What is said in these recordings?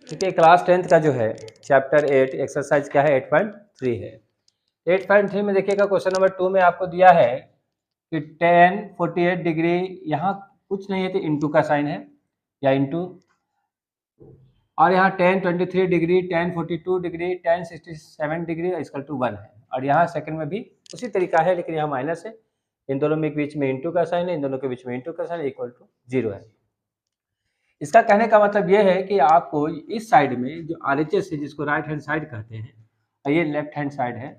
देखिए class 10th का जो है चैप्टर 8 एक्सरसाइज क्या है 8.3 है। 8.3 में देखिएगा क्वेश्चन नंबर 2 में आपको दिया है कि 10 48 डिग्री, यहाँ कुछ नहीं है तो इंटू का साइन है या इंटू, और यहाँ 10 23 degree, 10 42 degree, 10 67 degree equal to 1 है, और यहाँ सेकंड में भी उसी तरीका है लेकिन यहाँ माइनस है। इन दोनों में बीच में इंटू का साइन है, इन दोनों के बीच में इंटू का साइन इक्वल टू 0 है। इसका कहने का मतलब ये है कि आपको इस साइड में जो RHS है जिसको राइट हैंड साइड कहते हैं और ये लेफ्ट हैंड साइड है,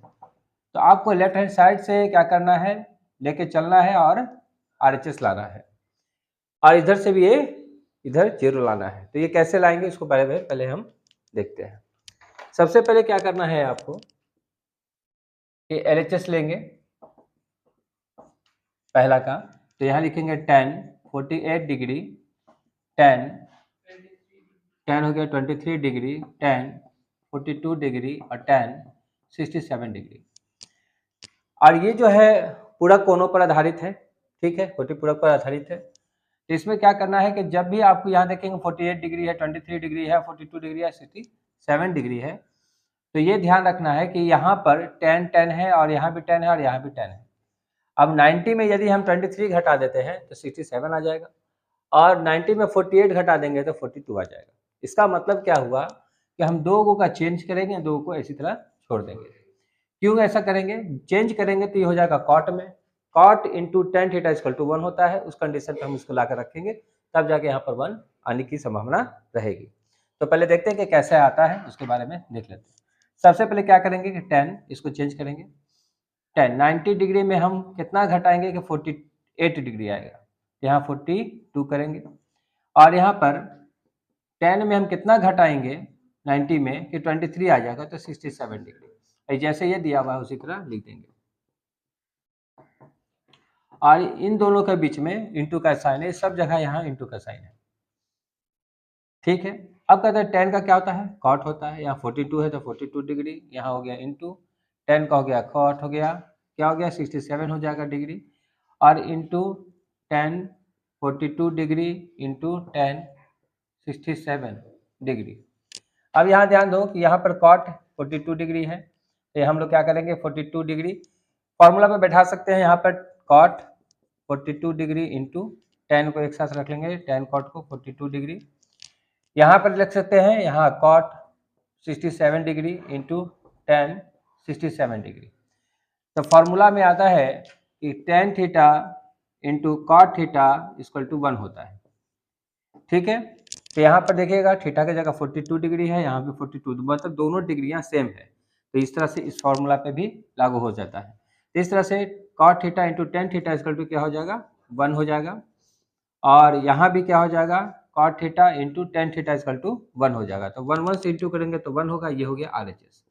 तो आपको लेफ्ट हैंड साइड से क्या करना है, लेके चलना है और RHS लाना है, और इधर से भी ये इधर 0 लाना है। तो ये कैसे लाएंगे इसको पहले हम देखते हैं। सबसे पहले क्या करना है आपको कि LHS लेंगे पहला का, तो यहाँ लिखेंगे 10 48 डिग्री, 10 हो गया 23 डिग्री, 10 42 डिग्री और 10 67 डिग्री। और ये जो है पूरक कोणों पर आधारित है, ठीक है, कोटि पूरक पर आधारित है। तो इसमें क्या करना है कि जब भी आपको यहाँ देखेंगे 48 डिग्री है, 23 डिग्री है, 42 डिग्री है, 67 डिग्री है, तो ये ध्यान रखना है कि यहाँ पर 10 है और यहाँ भी 10 है और यहाँ भी 10 है। अब 90 में यदि हम 23 घटा देते हैं तो 67 आ जाएगा, और 90 में 48 घटा देंगे तो 42 आ जाएगा। इसका मतलब क्या हुआ कि हम दो को का चेंज करेंगे, दो को इसी तरह छोड़ देंगे। क्यों ऐसा करेंगे, चेंज करेंगे तो ये हो जाएगा कॉट में, cot into tan theta equal to 1 होता है। उस कंडीशन पे हम इसको ला कर रखेंगे, तब जाके यहाँ पर 1 आने की संभावना रहेगी। तो पहले देखते हैं कि कैसे आता है, उसके बारे में देख लेते हैं। सबसे पहले क्या करेंगे कि 10 इसको चेंज करेंगे, 10 90 डिग्री में हम कितना घटाएंगे कि 48 डिग्री आएगा, यहाँ 42 करेंगे, और यहाँ पर 10 में हम कितना घटाएंगे 90 में कि 23 आ जाएगा, तो 67 डिग्री। जैसे ये दिया हुआ है उसी तरह लिख देंगे, और इन दोनों के बीच में इंटू का साइन है, सब जगह यहाँ इंटू का साइन है, ठीक है। अब कहते हैं 10 का क्या होता है, कॉट होता है। यहाँ 42 है तो 42 डिग्री, यहाँ हो गया इंटू 10 का हो गया कॉट हो गया, क्या हो गया 67 हो जाएगा डिग्री, और इंटू 10 42 डिग्री इंटू 10 67 डिग्री। अब यहाँ ध्यान दो कि यहाँ पर कॉट 42 डिग्री है, तो हम लोग क्या करेंगे 42 डिग्री फॉर्मूला पे बैठा सकते हैं। यहाँ पर कॉट 42 डिग्री इंटू 10 को एक साथ रख लेंगे, 10 कॉट को 42 डिग्री। यहाँ पर लिख सकते हैं यहाँ कॉट 67 डिग्री इंटू 10 67 डिग्री। तो फॉर्मूला में आता है कि tan theta into cot theta equal to 1 होता है, ठीक है। तो यहाँ पर देखिएगा थीटा की जगह 42 डिग्री है, यहाँ भी 42, मतलब दोनों डिग्रियाँ सेम है, तो इस तरह से इस फॉर्मूला पे भी लागू हो जाता है। तो इस तरह से cot theta into tan theta equal to क्या हो जाएगा 1 हो जाएगा, और यहाँ भी क्या हो जाएगा cot theta into tan theta equal to 1 हो जाएगा। तो 1 1 से इंटू करेंगे तो 1 होगा, ये हो गया RHS।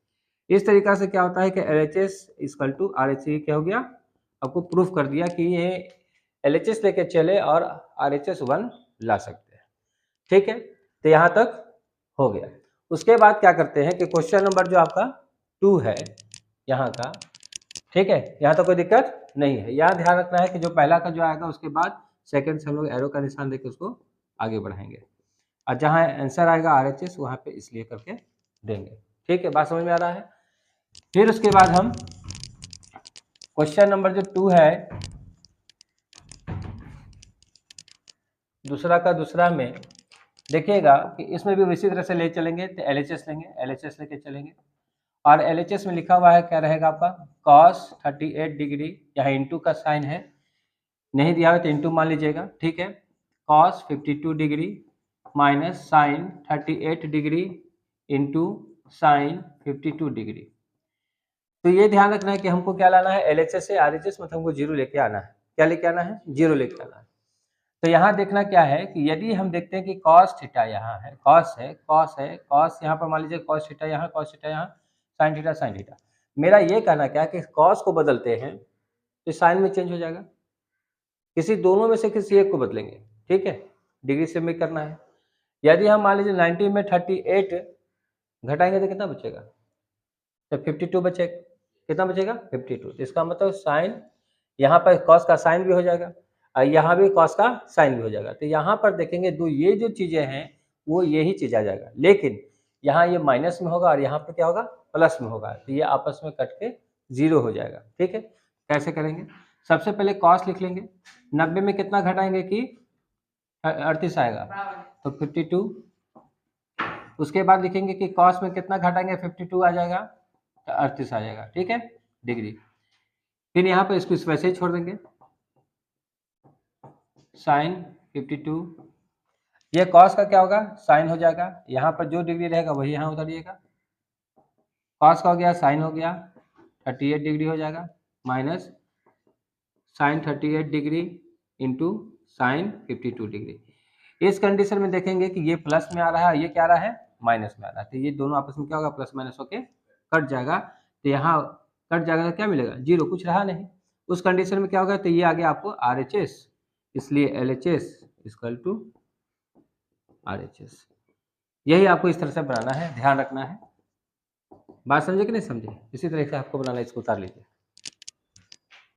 इस तरीका से क्या होता है कि LHS इक्वल टू RHS क्या हो गया, आपको प्रूफ कर दिया कि ये LHS लेके चले और RHS 1 ला सकते हैं, ठीक है। तो यहाँ तक हो गया। उसके बाद क्या करते हैं कि क्वेश्चन नंबर जो आपका 2 है यहाँ का, ठीक है, यहाँ तो कोई दिक्कत नहीं है। यहाँ ध्यान रखना है कि जो पहला का जो आएगा उसके बाद सेकंड से हम लोग एरो का निशान देकर उसको आगे बढ़ाएंगे, और जहाँ आंसर आएगा RHS वहाँ पे इसलिए करके देंगे, ठीक है। बात समझ में आ रहा है। फिर उसके बाद हम क्वेश्चन नंबर जो 2 है दूसरा का दूसरा में देखिएगा कि इसमें भी इसी तरह से ले चलेंगे, तो LHS लेंगे, LHS लेके चलेंगे, और LHS में लिखा हुआ है क्या रहेगा आपका cos 38 डिग्री, यहाँ इंटू का साइन है, नहीं दिया हुआ तो इंटू मान लीजिएगा, ठीक है। cos 52 degree minus sine 38 degree into sine 52 degree. तो ये ध्यान रखना है कि हमको क्या लाना है LHS से RHS, मतलब हमको 0 लेके आना है। क्या लेके आना है, 0 लेके आना है। तो यहाँ देखना क्या है कि यदि हम देखते हैं कि cos थीटा यहाँ है, cos है, cos यहाँ पर मान लीजिए cos थीटा यहाँ, cos थीटा यहाँ, sin थीटा sin थीटा। मेरा ये कहना क्या है कि cos को बदलते हैं तो साइन में चेंज हो जाएगा, किसी दोनों में से किसी एक को बदलेंगे, ठीक है, डिग्री से में करना है। यदि हम मान लीजिए 90 में 38 घटाएंगे तो कितना बचेगा, तो 52 बचेगा, कितना बचेगा 52। तो इसका मतलब साइन यहाँ पर cos का साइन भी हो जाएगा और यहाँ भी cos का साइन भी हो जाएगा। तो यहाँ पर देखेंगे दो ये जो चीजें हैं वो यही चीज आ जाएगा, लेकिन यहाँ ये माइनस में होगा और यहाँ पे क्या होगा, प्लस में होगा, तो ये आपस में कट के 0 हो जाएगा। ठीक है, कैसे करेंगे? सबसे पहले कॉस लिख लेंगे। 90 में कितना घटाएंगे कि 38 आएगा, तो 52। उसके बाद लिखेंगे कि कॉस में कितना घटाएंगे, 52 आ जाएगा, तो 38 आ जाएगा। ठीक है, डिग्री। फिर यहाँ पर इसको इस वैसे ही छोड़ देंगे, साइन 52, ये कॉस का क्या होगा, साइन हो जाएगा, यहाँ पर जो डिग्री रहेगा वही यहाँ उतारिएगा, कॉस का हो गया, साइन हो गया, 38 डिग्री हो जाएगा, minus sine 38 degree into sine 52 degree. इस कंडीशन में देखेंगे कि ये प्लस में आ रहा है, ये क्या आ रहा है, माइनस में आ रहा है, तो ये दोनों आपस में क्या होगा, प्लस माइनस होके कट जाएगा, तो यहाँ कट जाएगा तो क्या मिलेगा, 0, कुछ रहा नहीं। उस कंडीशन में क्या होगा, तो ये आ गया आपको RHS, इसलिए LHS इक्वल टू RHS। यही आपको इस तरह से बनाना है, ध्यान रखना है। बात समझे कि नहीं समझे? इसी तरह से आपको बनाना है, इसको उतार लीजिए।